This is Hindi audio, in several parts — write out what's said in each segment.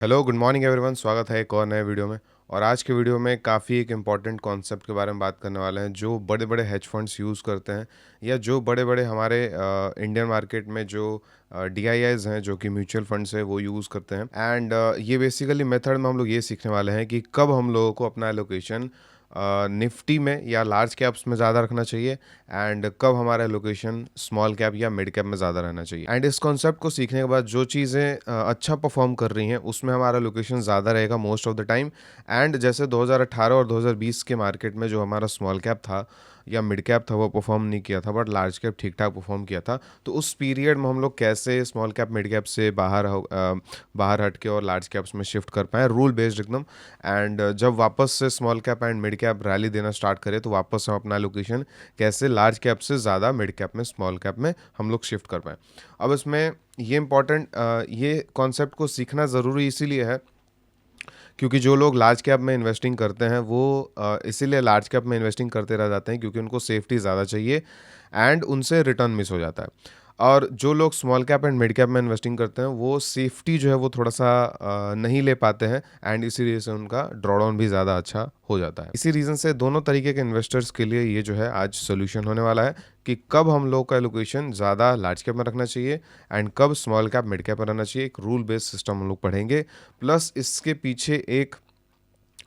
Hello, good morning everyone. स्वागत है एक और नए वीडियो में। और आज के वीडियो में काफ़ी एक इम्पॉर्टेंट कॉन्सेप्ट के बारे में बात करने वाले हैं जो बड़े बड़े हेज फंड्स यूज़ करते हैं, या जो बड़े बड़े हमारे इंडियन मार्केट में जो डीआईआईज हैं, जो कि म्यूचुअल फंड्स है, वो यूज़ करते हैं। एंड ये बेसिकली मेथड में हम लोग ये सीखने वाले हैं कि कब हम लोगों को अपना एलोकेशन निफ्टी में या लार्ज कैप्स में ज़्यादा रखना चाहिए, एंड कब हमारा एलोकेशन स्मॉल कैप या मिड कैप में ज़्यादा रहना चाहिए। एंड इस कॉन्सेप्ट को सीखने के बाद जो चीज़ें अच्छा परफॉर्म कर रही हैं उसमें हमारा एलोकेशन ज़्यादा रहेगा most of the time. And जैसे 2018 और 2020 के मार्केट में जो हमारा स्मॉल कैप था या मिड कैप था वो परफॉर्म नहीं किया था, बट लार्ज कैप ठीक ठाक परफॉर्म किया था। तो उस पीरियड में हम लोग कैसे स्मॉल कैप मिड कैप से बाहर हट के और लार्ज कैप्स में शिफ्ट कर पाएँ, रूल बेस्ड एकदम। एंड जब वापस से small cap and mid cap rally देना स्टार्ट करे तो वापस हम अपना लोकेशन कैसे लार्ज कैप से ज़्यादा मिड कैप में, स्मॉल कैप में हम लोग शिफ्ट कर पाएँ। अब इसमें ये कॉन्सेप्ट को सीखना ज़रूरी इसीलिए है क्योंकि जो लोग लार्ज कैप में इन्वेस्टिंग करते हैं वो इसीलिए लार्ज कैप में इन्वेस्टिंग करते रह जाते हैं क्योंकि उनको सेफ्टी ज़्यादा चाहिए एंड उनसे रिटर्न मिस हो जाता है। और जो लोग small cap and mid cap में इन्वेस्टिंग करते हैं वो सेफ्टी जो है वो थोड़ा सा नहीं ले पाते हैं, एंड इसी वजह से उनका ड्रॉडाउन भी ज़्यादा अच्छा हो जाता है। इसी रीज़न से दोनों तरीके के इन्वेस्टर्स के लिए ये जो है आज सोल्यूशन होने वाला है कि कब हम लोग का एलोकेशन ज़्यादा लार्ज कैप में रखना चाहिए एंड कब स्मॉल कैप मिड कैप में रहना चाहिए। एक रूल बेस्ड सिस्टम हम लोग पढ़ेंगे, प्लस इसके पीछे एक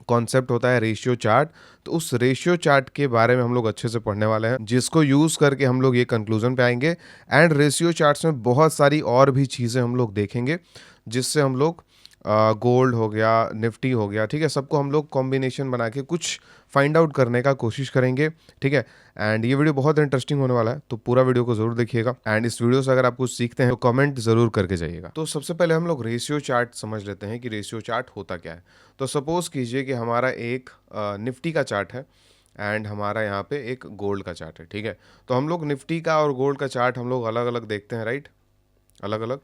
कॉन्सेप्ट होता है रेशियो चार्ट। तो उस रेशियो चार्ट के बारे में हम लोग अच्छे से पढ़ने वाले हैं, जिसको यूज़ करके हम लोग ये कंक्लूजन पे आएंगे। एंड रेशियो चार्ट्स में बहुत सारी और भी चीज़ें हम लोग देखेंगे जिससे हम लोग गोल्ड हो गया, निफ्टी हो गया, ठीक है, सबको हम लोग कॉम्बिनेशन बना के कुछ फाइंड आउट करने का कोशिश करेंगे, ठीक है। एंड ये वीडियो बहुत इंटरेस्टिंग होने वाला है, तो पूरा वीडियो को जरूर देखिएगा। एंड इस वीडियो से अगर आप कुछ सीखते हैं तो कमेंट जरूर करके जाइएगा। तो सबसे पहले हम लोग रेशियो चार्ट समझ लेते हैं कि रेशियो चार्ट होता क्या है। तो सपोज कीजिए कि हमारा एक निफ्टी का चार्ट है एंड हमारा यहाँ पे एक गोल्ड का चार्ट है, ठीक है। तो हम लोग निफ्टी का और गोल्ड का चार्ट हम लोग अलग अलग देखते हैं, राइट, अलग अलग।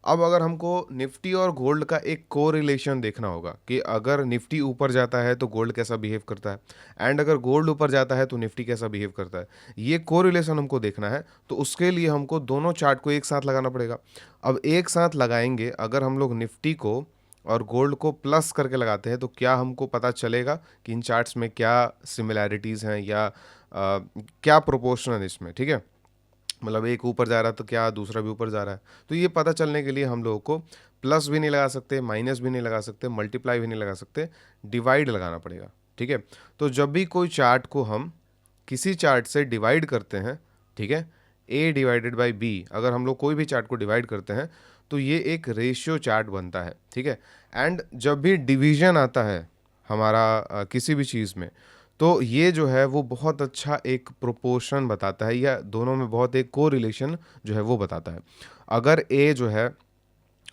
अब अगर हमको निफ्टी और गोल्ड का एक को रिलेशन देखना होगा कि अगर निफ्टी ऊपर जाता है तो गोल्ड कैसा बिहेव करता है, एंड अगर गोल्ड ऊपर जाता है तो निफ्टी कैसा बिहेव करता है, ये को रिलेशन हमको देखना है। तो उसके लिए हमको दोनों चार्ट को एक साथ लगाना पड़ेगा। अब एक साथ लगाएंगे, अगर हम लोग निफ्टी को और गोल्ड को प्लस करके लगाते हैं तो क्या हमको पता चलेगा कि इन चार्ट्स में क्या सिमिलैरिटीज़ हैं या क्या प्रोपोर्शन है इसमें, ठीक है। मतलब एक ऊपर जा रहा है तो क्या दूसरा भी ऊपर जा रहा है। तो ये पता चलने के लिए हम लोगों को प्लस भी नहीं लगा सकते, माइनस भी नहीं लगा सकते, मल्टीप्लाई भी नहीं लगा सकते, डिवाइड लगाना पड़ेगा, ठीक है। तो जब भी कोई चार्ट को हम किसी चार्ट से डिवाइड करते हैं, ठीक है, ए डिवाइडेड बाई बी, अगर हम लोग कोई भी चार्ट को डिवाइड करते हैं तो ये एक रेशियो चार्ट बनता है, ठीक है। एंड जब भी डिवीजन आता है हमारा किसी भी चीज़ में, तो ये जो है वो बहुत अच्छा एक प्रोपोर्शन बताता है, या दोनों में बहुत एक को रिलेशन जो है वो बताता है। अगर ए जो है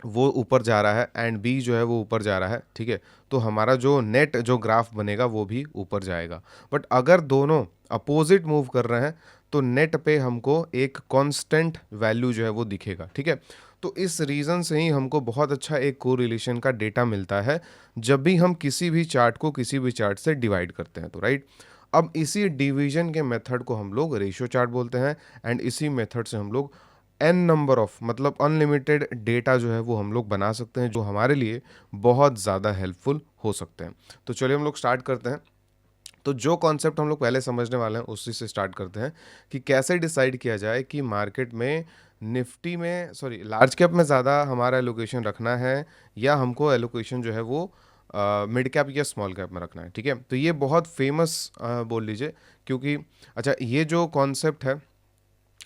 वो ऊपर जा रहा है एंड बी जो है वो ऊपर जा रहा है, ठीक है, तो हमारा जो नेट जो ग्राफ बनेगा वो भी ऊपर जाएगा। बट अगर दोनों अपोजिट मूव कर रहे हैं तो नेट पे हमको एक कांस्टेंट वैल्यू जो है वो दिखेगा, ठीक है। तो इस रीज़न से ही हमको बहुत अच्छा एक कोरिलेशन का डेटा मिलता है जब भी हम किसी भी चार्ट को किसी भी चार्ट से डिवाइड करते हैं, तो राइट। अब इसी डिवीजन के मेथड को हम लोग रेशियो चार्ट बोलते हैं, एंड इसी मेथड से हम लोग एन नंबर ऑफ, मतलब अनलिमिटेड डेटा जो है वो हम लोग बना सकते हैं, जो हमारे लिए बहुत ज़्यादा हेल्पफुल हो सकते हैं। तो चलिए हम लोग स्टार्ट करते हैं। तो जो कॉन्सेप्ट हम लोग पहले समझने वाले हैं उसी से स्टार्ट करते हैं कि कैसे डिसाइड किया जाए कि मार्केट में निफ्टी में, सॉरी, लार्ज कैप में ज़्यादा हमारा एलोकेशन रखना है या हमको एलोकेशन जो है वो मिड कैप या स्मॉल कैप में रखना है, ठीक है। तो ये बहुत फेमस बोल लीजिए, क्योंकि अच्छा, ये जो कॉन्सेप्ट है,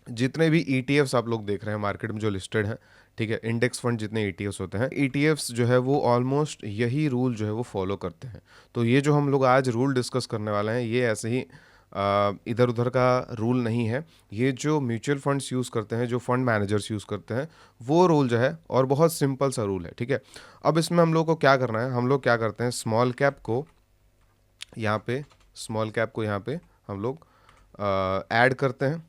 जितने भी ईटीएफ्स आप लोग देख रहे हैं मार्केट में जो लिस्टेड हैं, ठीक है, इंडेक्स फंड जितने ईटीएफ्स होते हैं, ईटीएफ्स जो है वो ऑलमोस्ट यही रूल जो है वो फॉलो करते हैं। तो ये जो हम लोग आज रूल डिस्कस करने वाले हैं ये ऐसे ही इधर उधर का रूल नहीं है। ये जो म्यूचुअल फंड्स यूज़ करते हैं, जो फंड मैनेजर्स यूज़ करते हैं, वो रूल जो है, और बहुत सिंपल सा रूल है, ठीक है। अब इसमें हम लोग को क्या करना है, हम लोग क्या करते हैं, स्मॉल कैप को यहाँ पे हम लोग ऐड करते हैं,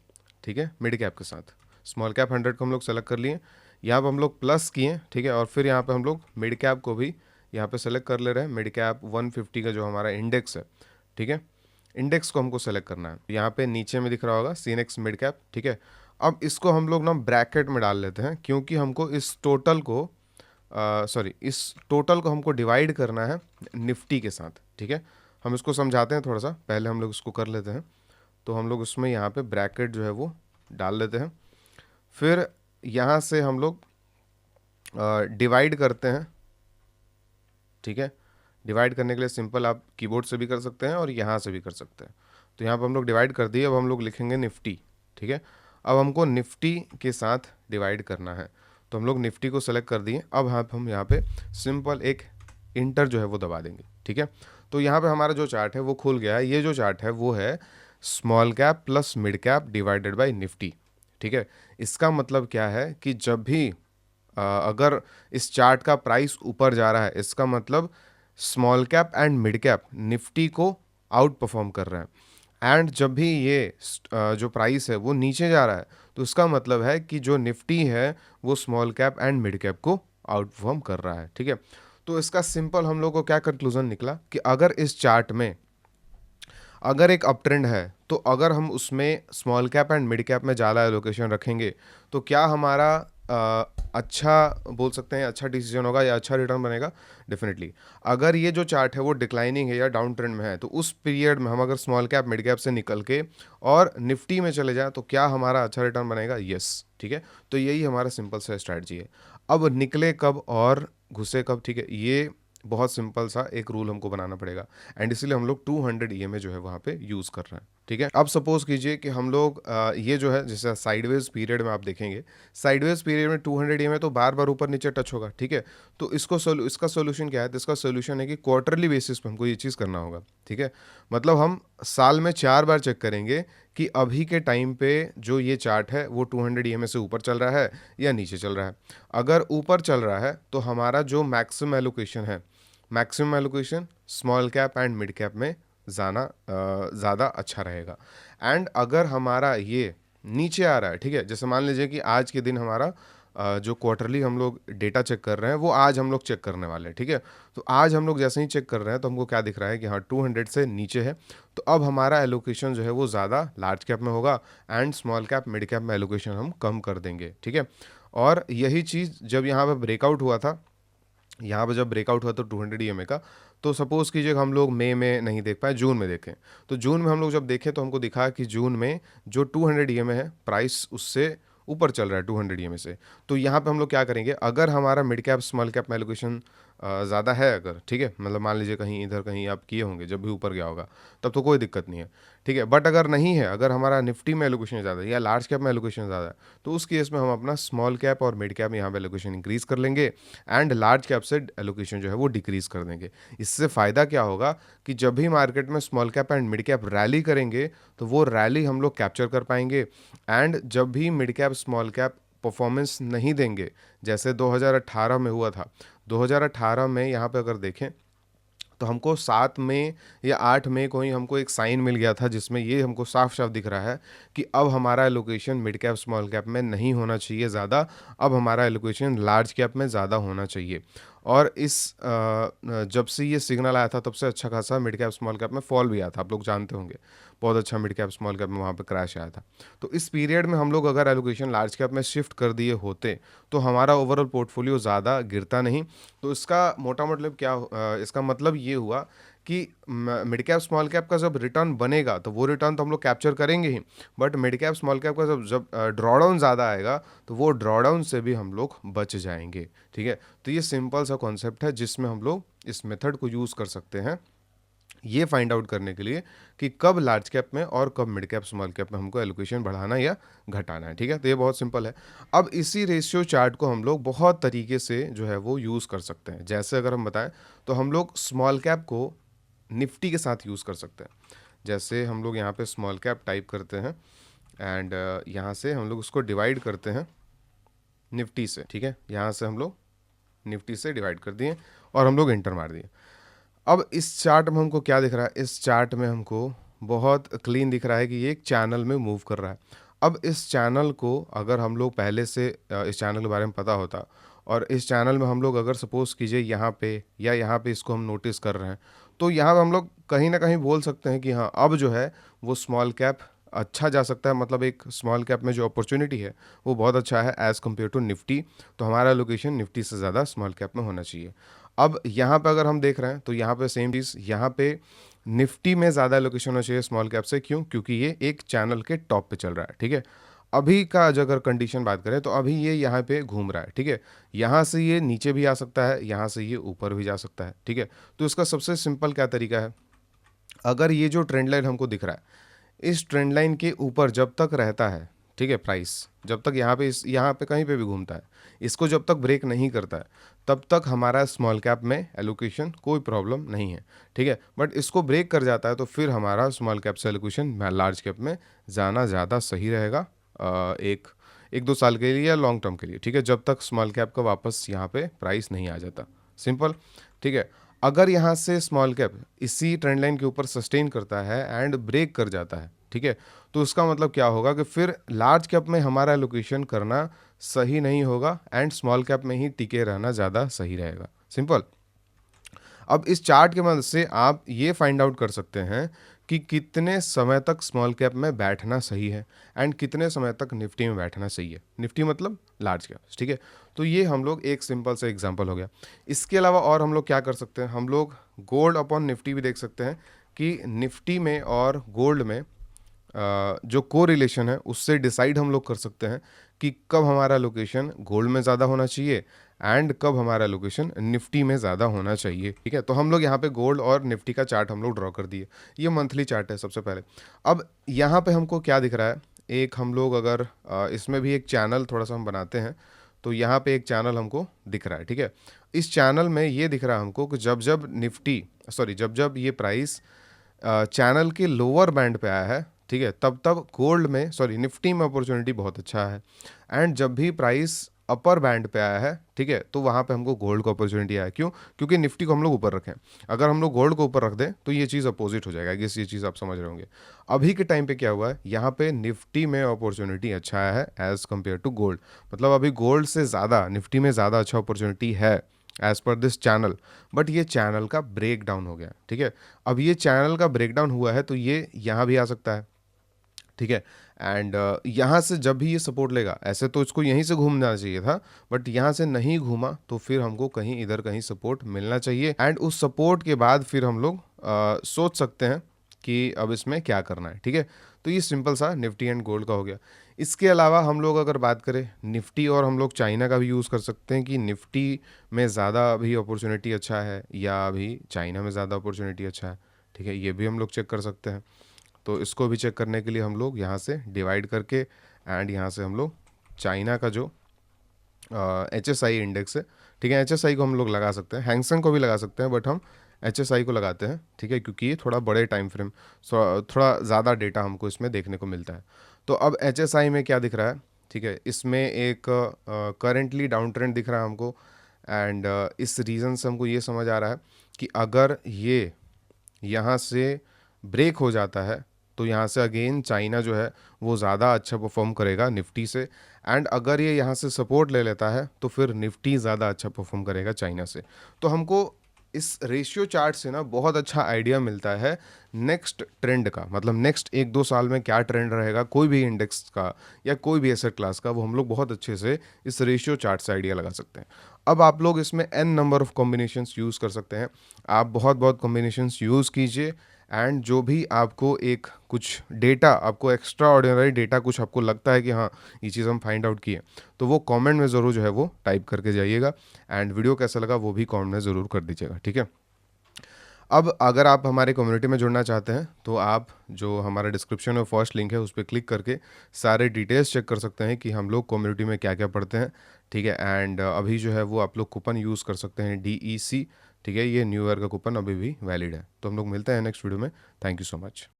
ठीक है, मिड कैप के साथ। स्मॉल कैप 100 को हम लोग सेलेक्ट कर लिए, यहाँ पे हम लोग प्लस किए, ठीक है, और फिर यहाँ पे हम लोग मिड कैप को भी यहाँ पे सेलेक्ट कर ले रहे हैं। मिड कैप 150 का जो हमारा इंडेक्स है, ठीक है, इंडेक्स को हमको सेलेक्ट करना है। यहाँ पे नीचे में दिख रहा होगा सीनेक्स मिड कैप, ठीक है। अब इसको हम लोग ना ब्रैकेट में डाल लेते हैं क्योंकि हमको इस टोटल को सॉरी, इस टोटल को हमको डिवाइड करना है निफ्टी के साथ, ठीक है। हम इसको समझाते हैं थोड़ा सा, पहले हम लोग इसको कर लेते हैं। तो हम लोग उसमें यहाँ पे ब्रैकेट जो है वो डाल लेते हैं, फिर यहाँ से हम लोग डिवाइड करते हैं, ठीक है। डिवाइड करने के लिए सिंपल आप कीबोर्ड से भी कर सकते हैं और यहाँ से भी कर सकते हैं। तो यहाँ पर हम लोग डिवाइड कर दिए, अब हम लोग लिखेंगे निफ्टी, ठीक है। अब हमको निफ्टी के साथ डिवाइड करना है, तो हम लोग निफ्टी को सेलेक्ट कर दिए। अब हम यहाँ पे सिंपल एक इंटर जो है वो दबा देंगे, ठीक है। तो यहाँ पे हमारा जो चार्ट है वो खुल गया है। ये जो चार्ट है वो है small cap plus mid cap divided by Nifty, ठीक है। इसका मतलब क्या है कि जब भी अगर इस चार्ट का प्राइस ऊपर जा रहा है, इसका मतलब small cap and mid cap Nifty को आउट परफॉर्म कर रहे हैं। एंड जब भी ये जो प्राइस है वो नीचे जा रहा है, तो इसका मतलब है कि जो निफ्टी है वो small cap and mid cap को आउट परफॉर्म कर रहा है, ठीक है। तो इसका सिंपल हम लोग को क्या कंक्लूजन निकला कि अगर इस चार्ट में अगर एक अप ट्रेंड है, तो अगर हम उसमें small cap and mid cap में ज़्यादा एलोकेशन रखेंगे, तो क्या हमारा अच्छा बोल सकते हैं अच्छा डिसीजन होगा या अच्छा रिटर्न बनेगा? डेफिनेटली। अगर ये जो चार्ट है वो डिक्लाइनिंग है या डाउन ट्रेंड में है, तो उस पीरियड में हम अगर स्मॉल कैप मिड कैप से निकल के और निफ्टी में चले जाएं, तो क्या हमारा अच्छा रिटर्न बनेगा? यस, ठीक है। तो यही हमारा सिंपल सा स्ट्रैटेजी है। अब निकले कब और घुसे कब, ठीक है, ये बहुत सिंपल सा एक रूल हमको बनाना पड़ेगा। एंड इसीलिए हम लोग 200 ईएमए जो है वहाँ पे यूज़ कर रहे हैं, ठीक है। अब सपोज कीजिए कि हम लोग ये जो है जैसे साइडवेज पीरियड में आप देखेंगे, साइडवेज पीरियड में 200 ईएमए तो बार बार ऊपर नीचे टच होगा, ठीक है। तो इसका सोल्यूशन क्या है? तो इसका सोल्यूशन है कि क्वार्टरली बेसिस पे हमको ये चीज़ करना होगा, ठीक है। मतलब हम साल में 4 बार चेक करेंगे कि अभी के टाइम पे जो ये चार्ट है वो 200 ईएमए से ऊपर चल रहा है या नीचे चल रहा है। अगर ऊपर चल रहा है तो हमारा जो मैक्सिमम एलोकेशन है, maximum allocation small cap and mid cap में जाना ज़्यादा अच्छा रहेगा। एंड अगर हमारा ये नीचे आ रहा है, ठीक है, जैसे मान लीजिए कि आज के दिन हमारा जो क्वार्टरली हम लोग डेटा चेक कर रहे हैं वो आज हम लोग चेक करने वाले हैं, ठीक है। तो आज हम लोग जैसे ही चेक कर रहे हैं तो हमको क्या दिख रहा है कि हाँ 200 से नीचे है, तो अब हमारा एलोकेशन जो है वो ज़्यादा लार्ज कैप में होगा and small cap mid cap में एलोकेशन हम कम कर देंगे, ठीक है। और यही चीज़ जब यहाँ पे ब्रेकआउट हुआ था, यहाँ पे जब ब्रेकआउट हुआ तो 200 ईएमए का, तो सपोज़ कीजिए कि हम लोग मई में नहीं देख पाए, जून में देखें। तो जून में हम लोग जब देखें तो हमको दिखा कि जून में जो 200 ईएमए है प्राइस उससे ऊपर चल रहा है 200 ईएमए से। तो यहाँ पे हम लोग क्या करेंगे, अगर हमारा मिड कैप स्मॉल कैप में एलोकेशन ज़्यादा है अगर, ठीक है, मतलब मान लीजिए कहीं इधर कहीं आप किए होंगे जब भी ऊपर गया होगा, तब तो कोई दिक्कत नहीं है, ठीक है। बट अगर नहीं है, अगर हमारा निफ्टी में एलोकेशन ज़्यादा है या लार्ज कैप में एलोकेशन ज़्यादा है, तो उस केस में हम अपना स्मॉल कैप और मिड कैप में यहाँ पे एलोकेशन इंक्रीज़ कर लेंगे एंड लार्ज कैप से एलोकेशन जो है वो डिक्रीज़ कर देंगे। इससे फ़ायदा क्या होगा कि जब भी मार्केट में small cap and mid cap rally करेंगे, तो वो रैली हम लोग कैप्चर कर पाएंगे। एंड जब भी mid cap small cap performance नहीं देंगे, जैसे 2018 में हुआ था, 2018 में यहाँ पे अगर देखें तो हमको 7 मई या 8 मई को ही हमको एक साइन मिल गया था जिसमें ये हमको साफ साफ दिख रहा है कि अब हमारा allocation mid cap small cap में नहीं होना चाहिए ज़्यादा, अब हमारा एलोकेशन लार्ज कैप में ज़्यादा होना चाहिए। और जब से ये सिग्नल आया था तब से अच्छा खासा मिड कैप स्मॉल कैप में फॉल भी आया था, आप लोग जानते होंगे, बहुत अच्छा मिड कैप स्मॉल कैप में वहाँ पे क्रैश आया था। तो इस पीरियड में हम लोग अगर एलोकेशन लार्ज कैप में शिफ्ट कर दिए होते, तो हमारा ओवरऑल पोर्टफोलियो ज़्यादा गिरता नहीं। तो इसका मोटा मतलब क्या इसका मतलब ये हुआ कि मिड कैप स्मॉल कैप का जब रिटर्न बनेगा तो वो रिटर्न तो हम लोग कैप्चर करेंगे ही, but mid cap small cap का जब जब ड्रॉडाउन ज़्यादा आएगा तो वो ड्रॉडाउन से भी हम लोग बच जाएंगे, ठीक है। तो ये सिंपल सा कॉन्सेप्ट है जिसमें हम लोग इस मेथड को यूज़ कर सकते हैं ये फाइंड आउट करने के लिए कि कब लार्ज कैप में और कब मिड कैप स्मॉल कैप में हमको एलोकेशन बढ़ाना या घटाना है, ठीक है। तो ये बहुत सिंपल है। अब इसी रेशियो चार्ट को हम लोग बहुत तरीके से जो है वो यूज़ कर सकते हैं। जैसे अगर हम बताएं तो हम लोग स्मॉल कैप को निफ्टी के साथ यूज़ कर सकते हैं। जैसे हम लोग यहाँ पे स्मॉल कैप टाइप करते हैं एंड यहाँ से हम लोग उसको डिवाइड करते हैं निफ्टी से, ठीक है। यहाँ से हम लोग निफ्टी से डिवाइड कर दिए और हम लोग इंटर मार दिए। अब इस चार्ट में हमको क्या दिख रहा है, इस चार्ट में हमको बहुत क्लीन दिख रहा है कि ये एक चैनल में मूव कर रहा है। अब इस चैनल को अगर हम लोग पहले से इस चैनल के बारे में पता होता और इस चैनल में हम लोग अगर सपोज़ कीजिए यहाँ पे या यहाँ पे इसको हम नोटिस कर रहे हैं, तो यहाँ पे हम लोग कहीं ना कहीं बोल सकते हैं कि हाँ अब जो है वो स्मॉल कैप अच्छा जा सकता है, मतलब एक स्मॉल कैप में जो अपॉर्चुनिटी है वो बहुत अच्छा है एज़ कम्पेयर टू निफ्टी। तो हमारा एलोकेशन निफ्टी से ज़्यादा स्मॉल कैप में होना चाहिए। अब यहाँ पे अगर हम देख रहे हैं तो यहाँ पे सेम चीज़, यहाँ पे निफ्टी में ज़्यादा एलोकेशन होना चाहिए स्मॉल कैप से। क्यों? क्योंकि ये एक चैनल के टॉप पे चल रहा है, ठीक है। अभी का जो अगर कंडीशन बात करें तो अभी ये यहाँ पे घूम रहा है, ठीक है। यहाँ से ये नीचे भी आ सकता है, यहाँ से ये ऊपर भी जा सकता है, ठीक है। तो इसका सबसे सिंपल क्या तरीका है, अगर ये जो ट्रेंड लाइन हमको दिख रहा है, इस ट्रेंड लाइन के ऊपर जब तक रहता है, ठीक है, प्राइस जब तक यहाँ पे, इस यहाँ पे कहीं पे भी घूमता है, इसको जब तक ब्रेक नहीं करता है, तब तक हमारा स्मॉल कैप में एलोकेशन कोई प्रॉब्लम नहीं है, ठीक है। बट इसको ब्रेक कर जाता है तो फिर हमारा स्मॉल कैप से एलोकेशन लार्ज कैप में जाना ज़्यादा सही रहेगा, एक एक दो साल के लिए या लॉन्ग टर्म के लिए, ठीक है, जब तक स्मॉल कैप का वापस यहाँ पे प्राइस नहीं आ जाता। सिंपल, ठीक है। अगर यहाँ से स्मॉल कैप इसी ट्रेंड लाइन के ऊपर सस्टेन करता है एंड ब्रेक कर जाता है, ठीक है, तो उसका मतलब क्या होगा कि फिर लार्ज कैप में हमारा एलोकेशन करना सही नहीं होगा एंड स्मॉल कैप में ही टिके रहना ज़्यादा सही रहेगा। सिंपल। अब इस चार्ट के मदद से आप ये फाइंड आउट कर सकते हैं कि कितने समय तक स्मॉल कैप में बैठना सही है एंड कितने समय तक निफ्टी में बैठना सही है। निफ्टी मतलब लार्ज कैप, ठीक है। तो ये हम लोग एक सिंपल सा एग्जांपल हो गया। इसके अलावा और हम लोग क्या कर सकते हैं, हम लोग गोल्ड अपॉन निफ्टी भी देख सकते हैं कि निफ्टी में और गोल्ड में जो को रिलेशन है उससे डिसाइड हम लोग कर सकते हैं कि कब हमारा लोकेशन गोल्ड में ज़्यादा होना चाहिए एंड कब हमारा लोकेशन निफ्टी में ज़्यादा होना चाहिए, ठीक है। तो हम लोग यहाँ पे गोल्ड और निफ्टी का चार्ट हम लोग ड्रॉ कर दिए। ये मंथली चार्ट है सबसे पहले। अब यहाँ पे हमको क्या दिख रहा है, एक हम लोग अगर इसमें भी एक चैनल थोड़ा सा हम बनाते हैं, तो यहाँ पे एक चैनल हमको दिख रहा है, ठीक है। इस चैनल में ये दिख रहा है हमको कि जब जब निफ्टी, सॉरी, जब जब ये प्राइस चैनल के लोअर बैंड पे आया है, ठीक है, तब तब गोल्ड में, सॉरी, निफ्टी में अपॉर्चुनिटी बहुत अच्छा है। एंड जब भी प्राइस अपर बैंड पे आया है, ठीक है, तो वहाँ पे हमको गोल्ड को अपॉर्चुनिटी आया। क्यों? क्योंकि निफ्टी को हम लोग ऊपर रखें। अगर हम लोग गोल्ड को ऊपर रख दें तो ये चीज़ अपोजिट हो जाएगा। ये चीज़ आप समझ रहे होंगे। अभी के टाइम पे क्या हुआ है, यहाँ पे निफ्टी में अपॉर्चुनिटी अच्छा है एज कम्पेयर टू गोल्ड। मतलब अभी गोल्ड से ज़्यादा निफ्टी में ज़्यादा अच्छा अपॉर्चुनिटी है as per this channel. But ये चैनल का ब्रेक डाउन हो गया, ठीक है। अब ये चैनल का ब्रेक डाउन हुआ है तो ये यहाँ भी आ सकता है, ठीक है। एंड यहाँ से जब भी ये सपोर्ट लेगा, ऐसे तो इसको यहीं से घूमना चाहिए था, बट यहाँ से नहीं घूमा तो फिर हमको कहीं इधर कहीं सपोर्ट मिलना चाहिए एंड उस सपोर्ट के बाद फिर हम लोग सोच सकते हैं कि अब इसमें क्या करना है, ठीक है। तो ये सिंपल सा निफ्टी एंड गोल्ड का हो गया। इसके अलावा हम लोग अगर बात करें निफ्टी, और हम लोग चाइना का भी यूज़ कर सकते हैं कि निफ्टी में ज़्यादा अभी अपॉर्चुनिटी अच्छा है या अभी चाइना में ज़्यादा अपॉर्चुनिटी अच्छा है, ठीक है, ये भी हम लोग चेक कर सकते हैं। तो इसको भी चेक करने के लिए हम लोग यहाँ से डिवाइड करके एंड यहाँ से हम लोग चाइना का जो HSI इंडेक्स है, ठीक है, HSI को हम लोग लगा सकते हैं, हैंगसेंग को भी लगा सकते हैं, बट हम HSI को लगाते हैं, ठीक है, क्योंकि ये थोड़ा बड़े टाइम फ्रेम, थोड़ा ज़्यादा डेटा हमको इसमें देखने को मिलता है। तो अब HSI में क्या दिख रहा है, ठीक है, इसमें एक करेंटली डाउन ट्रेंड दिख रहा है हमको। एंड इस रीज़न से हमको ये समझ आ रहा है कि अगर ये यहाँ से ब्रेक हो जाता है तो यहाँ से अगेन चाइना जो है वो ज़्यादा अच्छा परफॉर्म करेगा निफ्टी से। एंड अगर ये यहाँ से सपोर्ट ले लेता है तो फिर निफ्टी ज़्यादा अच्छा परफॉर्म करेगा चाइना से। तो हमको इस रेशियो चार्ट से ना बहुत अच्छा आइडिया मिलता है नेक्स्ट ट्रेंड का, मतलब नेक्स्ट एक दो साल में क्या ट्रेंड रहेगा कोई भी इंडेक्स का या कोई भी एसेट क्लास का, वो हम लोग बहुत अच्छे से इस रेशियो चार्ट से आइडिया लगा सकते हैं। अब आप लोग इसमें n number of combinations use कर सकते हैं। आप बहुत बहुत कॉम्बिनेशंस यूज़ कीजिए एंड जो भी आपको एक कुछ डेटा, आपको एक्स्ट्रा ऑर्डिनरी डेटा कुछ आपको लगता है कि हाँ ये चीज़ हम फाइंड आउट किए, तो वो कमेंट में ज़रूर जो है वो टाइप करके जाइएगा। एंड वीडियो कैसा लगा वो भी कमेंट में ज़रूर कर दीजिएगा, ठीक है। अब अगर आप हमारे कम्युनिटी में जुड़ना चाहते हैं तो आप जो हमारा डिस्क्रिप्शन में फर्स्ट लिंक है उस पर क्लिक करके सारे डिटेल्स चेक कर सकते हैं कि हम लोग कम्युनिटी में क्या क्या पढ़ते हैं, ठीक है। एंड अभी जो है वो आप लोग कूपन यूज़ कर सकते हैं DEC, ठीक है, ये न्यू ईयर का कूपन अभी भी वैलिड है। तो हम लोग मिलते हैं नेक्स्ट वीडियो में। Thank you so much.